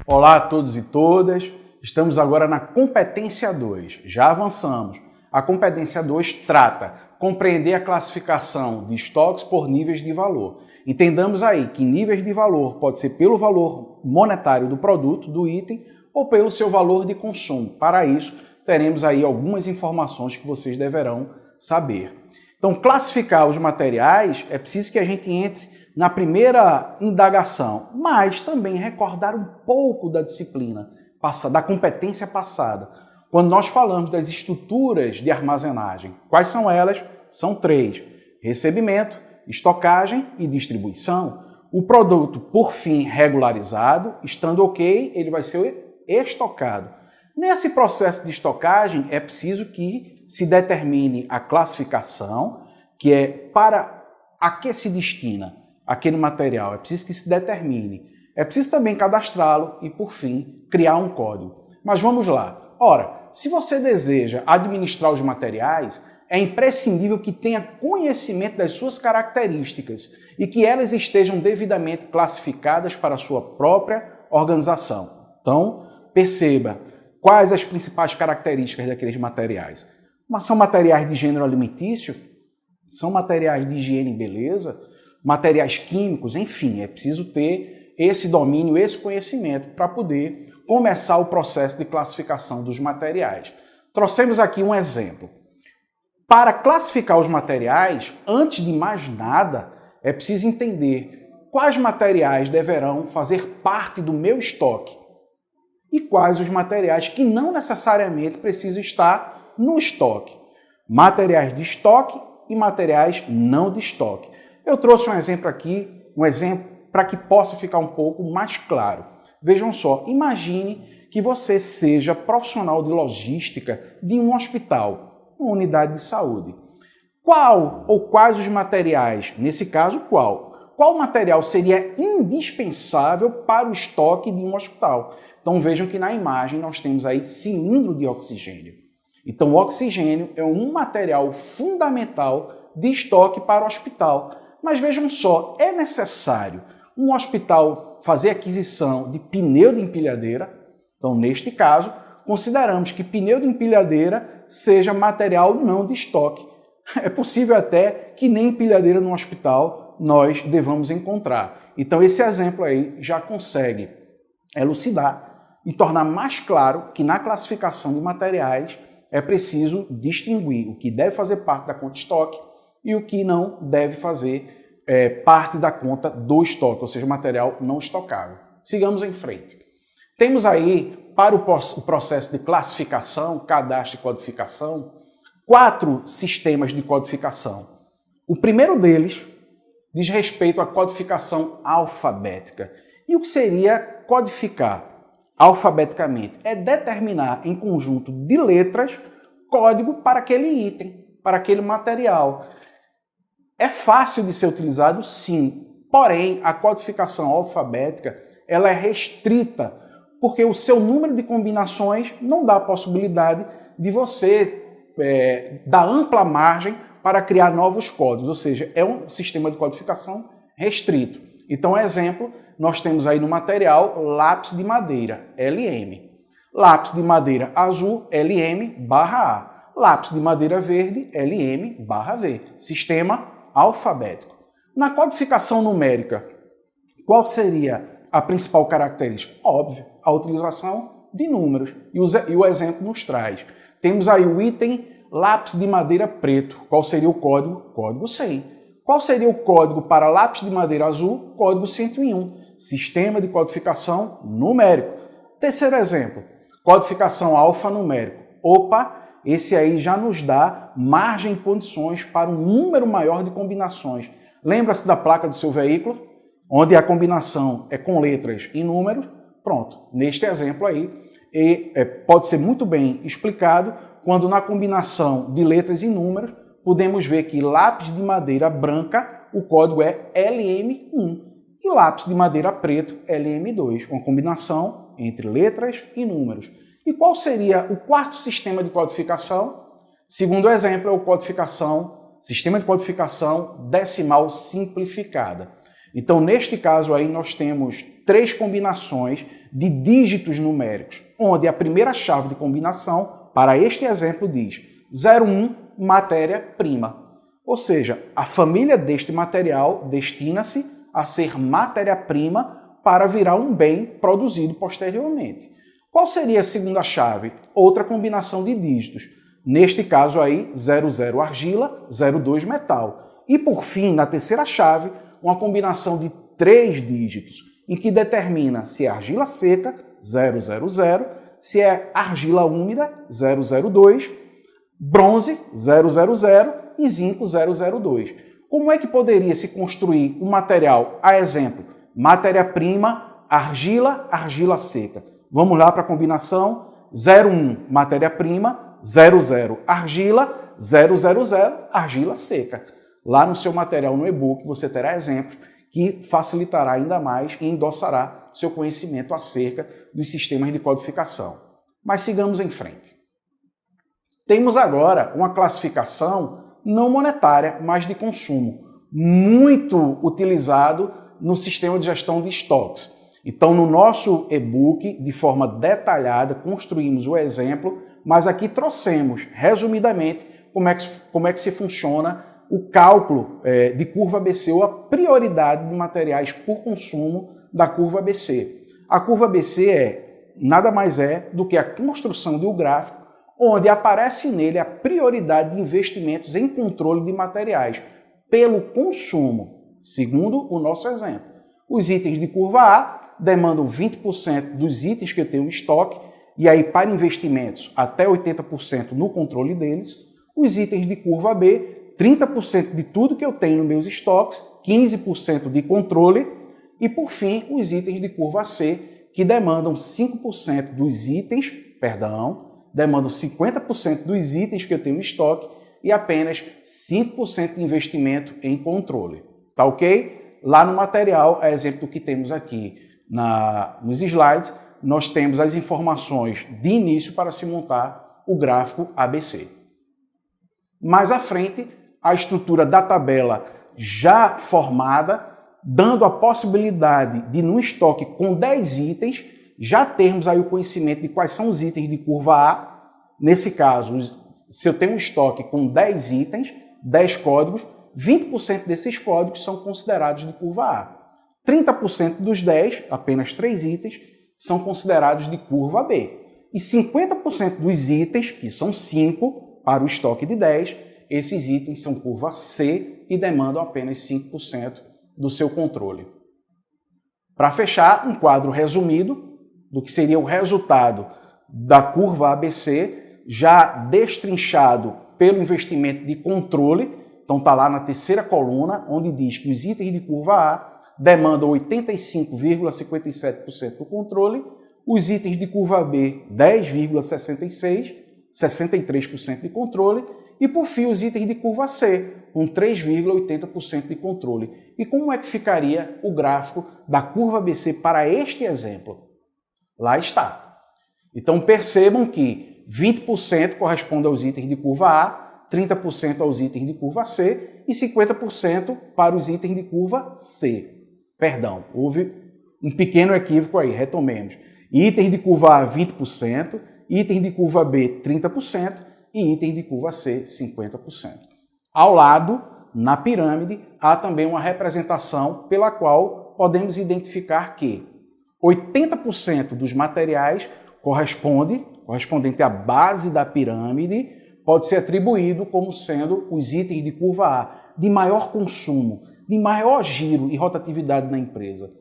Olá a todos e todas, estamos agora na competência 2, já avançamos. A competência 2 trata compreender a classificação de estoques por níveis de valor. Entendamos aí que níveis de valor pode ser pelo valor monetário do produto, do item, ou pelo seu valor de consumo. Para isso, teremos aí algumas informações que vocês deverão saber. Então, classificar os materiais, é preciso que a gente entre na primeira indagação, mas também recordar um pouco da disciplina, da competência passada. Quando nós falamos das estruturas de armazenagem, quais são elas? São 3. Recebimento, estocagem e distribuição. O produto, por fim, regularizado, estando ok, ele vai ser estocado. Nesse processo de estocagem, é preciso que se determine a classificação, que é para a que se destina aquele material. É preciso que se determine. É preciso também cadastrá-lo e, por fim, criar um código. Mas vamos lá. Ora, se você deseja administrar os materiais, é imprescindível que tenha conhecimento das suas características e que elas estejam devidamente classificadas para a sua própria organização. Então, perceba quais as principais características daqueles materiais. Mas são materiais de gênero alimentício? São materiais de higiene e beleza? Materiais químicos? Enfim, é preciso ter esse domínio, esse conhecimento para poder começar o processo de classificação dos materiais. Trouxemos aqui um exemplo. Para classificar os materiais, antes de mais nada, é preciso entender quais materiais deverão fazer parte do meu estoque e quais os materiais que não necessariamente precisam estar no estoque. Materiais de estoque e materiais não de estoque. Eu trouxe um exemplo aqui, para que possa ficar um pouco mais claro. Vejam só, imagine que você seja profissional de logística de um hospital, uma unidade de saúde. Qual ou quais os materiais, nesse caso qual material seria indispensável para o estoque de um hospital? Então vejam que na imagem nós temos aí cilindro de oxigênio. Então o oxigênio é um material fundamental de estoque para o hospital. Mas vejam só, é necessário um hospital fazer aquisição de pneu de empilhadeira? Então, neste caso, consideramos que pneu de empilhadeira seja material não de estoque. É possível até que nem empilhadeira no hospital nós devamos encontrar. Então, esse exemplo aí já consegue elucidar e tornar mais claro que na classificação de materiais é preciso distinguir o que deve fazer parte da conta estoque e o que não deve fazer parte da conta do estoque, ou seja, material não estocável. Sigamos em frente. Temos aí, para o processo de classificação, cadastro e codificação, 4 sistemas de codificação. O primeiro deles diz respeito à codificação alfabética. E o que seria codificar alfabeticamente? É determinar em conjunto de letras código para aquele item, para aquele material. É fácil de ser utilizado, sim, porém a codificação alfabética ela é restrita, porque o seu número de combinações não dá a possibilidade de você dar ampla margem para criar novos códigos, ou seja, é um sistema de codificação restrito. Então, exemplo, nós temos aí no material lápis de madeira, LM. Lápis de madeira azul, LM/A. Lápis de madeira verde, LM/V. Sistema alfabético. Na codificação numérica, qual seria a principal característica? Óbvio, a utilização de números. E o exemplo nos traz. Temos aí o item lápis de madeira preto. Qual seria o código? Código 100. Qual seria o código para lápis de madeira azul? Código 101. Sistema de codificação numérico. Terceiro exemplo, codificação alfanumérico. Opa! Esse aí já nos dá margem e condições para um número maior de combinações. Lembra-se da placa do seu veículo, onde a combinação é com letras e números? Pronto, neste exemplo aí, pode ser muito bem explicado quando na combinação de letras e números, podemos ver que lápis de madeira branca, o código é LM1, e lápis de madeira preto, LM2, uma combinação entre letras e números. E qual seria o quarto sistema de codificação? Segundo o exemplo, é o sistema de codificação decimal simplificada. Então, neste caso aí, nós temos 3 combinações de dígitos numéricos, onde a primeira chave de combinação, para este exemplo, diz 01 matéria-prima. Ou seja, a família deste material destina-se a ser matéria-prima para virar um bem produzido posteriormente. Qual seria a segunda chave? Outra combinação de dígitos. Neste caso aí, 00 argila, 02 metal. E por fim, na terceira chave, uma combinação de 3 dígitos, em que determina se é argila seca, 000, se é argila úmida, 002, bronze, 000 e zinco, 002. Como é que poderia se construir um material, a exemplo, matéria-prima, argila, argila seca? Vamos lá para a combinação 01 matéria-prima, 00 argila, 000 argila seca. Lá no seu material no e-book você terá exemplos que facilitará ainda mais e endossará seu conhecimento acerca dos sistemas de codificação. Mas sigamos em frente. Temos agora uma classificação não monetária, mas de consumo, muito utilizado no sistema de gestão de estoques. Então, no nosso e-book, de forma detalhada, construímos o exemplo, mas aqui trouxemos, resumidamente, como é que se funciona o cálculo de curva ABC ou a prioridade de materiais por consumo da curva ABC. A curva ABC nada mais é do que a construção de um gráfico onde aparece nele a prioridade de investimentos em controle de materiais pelo consumo, segundo o nosso exemplo. Os itens de curva A demandam 20% dos itens que eu tenho em estoque, e aí para investimentos até 80% no controle deles. Os itens de curva B, 30% de tudo que eu tenho nos meus estoques, 15% de controle, e por fim os itens de curva C, que demandam 5% dos itens, demandam 50% dos itens que eu tenho em estoque e apenas 5% de investimento em controle. Tá ok? Lá no material, a exemplo do que temos aqui nos slides, nós temos as informações de início para se montar o gráfico ABC. Mais à frente, a estrutura da tabela já formada, dando a possibilidade de, no estoque com 10 itens, já termos aí o conhecimento de quais são os itens de curva A. Nesse caso, se eu tenho um estoque com 10 itens, 10 códigos, 20% desses códigos são considerados de curva A. 30% dos 10, apenas 3 itens, são considerados de curva B. E 50% dos itens, que são 5 para o estoque de 10, esses itens são curva C e demandam apenas 5% do seu controle. Para fechar, um quadro resumido do que seria o resultado da curva ABC, já destrinchado pelo investimento de controle. Então está lá na terceira coluna, onde diz que os itens de curva A demandam 85,57% do controle, os itens de curva B 10,66%, 63% de controle, e por fim os itens de curva C, com 3,80% de controle. E como é que ficaria o gráfico da curva ABC para este exemplo? Lá está. Então percebam que 20% corresponde aos itens de curva A, 30% aos itens de curva C e 50% para os itens de curva C. Perdão, houve um pequeno equívoco aí, retomemos. Itens de curva A, 20%, itens de curva B, 30% e itens de curva C, 50%. Ao lado, na pirâmide, há também uma representação pela qual podemos identificar que 80% dos materiais correspondente à base da pirâmide, pode ser atribuído como sendo os itens de curva A, de maior consumo, de maior giro e rotatividade na empresa.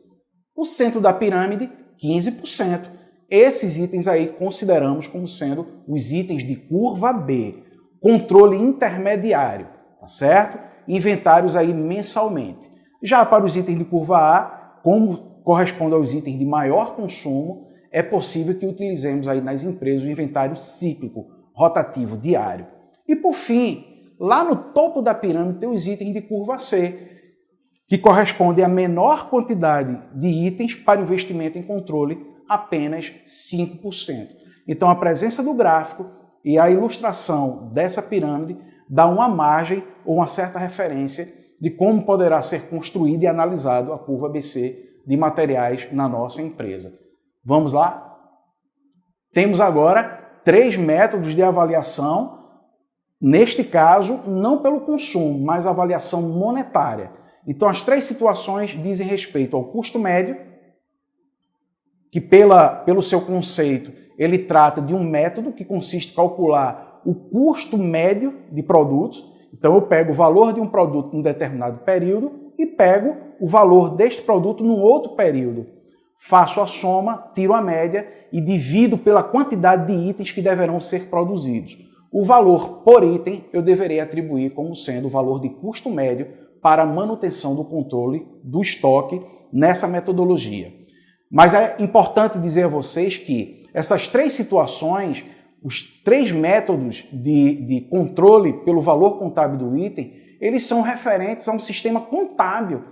O centro da pirâmide, 15%. Esses itens aí consideramos como sendo os itens de curva B, controle intermediário, tá certo? Inventários aí mensalmente. Já para os itens de curva A, como corresponde aos itens de maior consumo, é possível que utilizemos aí nas empresas o inventário cíclico, rotativo, diário. E por fim, lá no topo da pirâmide tem os itens de curva C, que correspondem à menor quantidade de itens para investimento em controle, apenas 5%. Então a presença do gráfico e a ilustração dessa pirâmide dá uma margem ou uma certa referência de como poderá ser construída e analisado a curva ABC de materiais na nossa empresa. Vamos lá? Temos agora 3 métodos de avaliação, neste caso, não pelo consumo, mas avaliação monetária. Então, as 3 situações dizem respeito ao custo médio, que pelo seu conceito, ele trata de um método que consiste em calcular o custo médio de produtos. Então, eu pego o valor de um produto em um determinado período e pego o valor deste produto num outro período. Faço a soma, tiro a média e divido pela quantidade de itens que deverão ser produzidos. O valor por item eu deverei atribuir como sendo o valor de custo médio para a manutenção do controle do estoque nessa metodologia. Mas é importante dizer a vocês que essas 3 situações, os 3 métodos de controle pelo valor contábil do item, eles são referentes a um sistema contábil.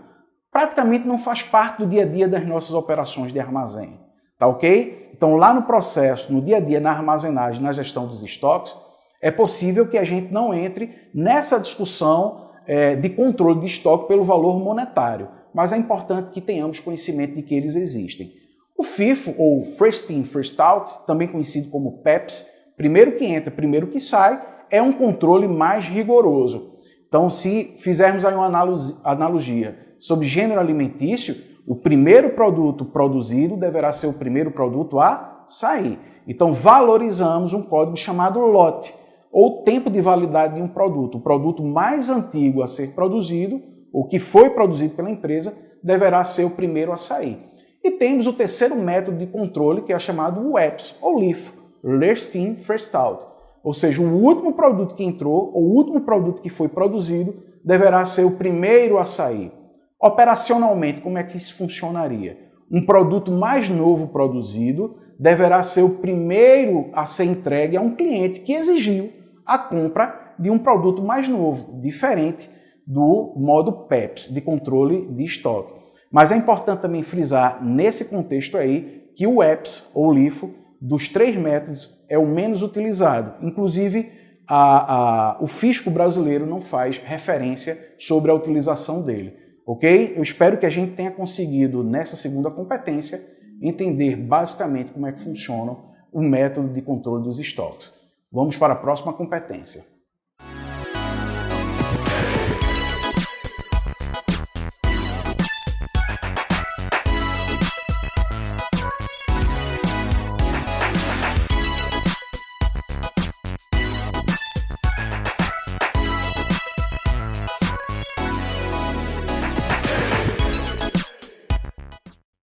Praticamente não faz parte do dia a dia das nossas operações de armazém. Tá ok? Então, lá no processo, no dia a dia, na armazenagem, na gestão dos estoques, é possível que a gente não entre nessa discussão de controle de estoque pelo valor monetário. Mas é importante que tenhamos conhecimento de que eles existem. O FIFO, ou First In, First Out, também conhecido como PEPS, primeiro que entra, primeiro que sai, é um controle mais rigoroso. Então, se fizermos aí uma analogia sobre gênero alimentício, o primeiro produto produzido deverá ser o primeiro produto a sair. Então, valorizamos um código chamado lote, ou tempo de validade de um produto. O produto mais antigo a ser produzido, ou que foi produzido pela empresa, deverá ser o primeiro a sair. E temos o terceiro método de controle, que é chamado WEPS, ou LIFO, Last In, First Out. Ou seja, o último produto que entrou, ou o último produto que foi produzido, deverá ser o primeiro a sair. Operacionalmente, como é que isso funcionaria? Um produto mais novo produzido deverá ser o primeiro a ser entregue a um cliente que exigiu a compra de um produto mais novo, diferente do modo PEPS, de controle de estoque. Mas é importante também frisar, nesse contexto aí, que o WEPS, ou LIFO, dos 3 métodos, é o menos utilizado. Inclusive, o fisco brasileiro não faz referência sobre a utilização dele. Ok? Eu espero que a gente tenha conseguido, nessa segunda competência, entender basicamente como é que funciona o método de controle dos estoques. Vamos para a próxima competência.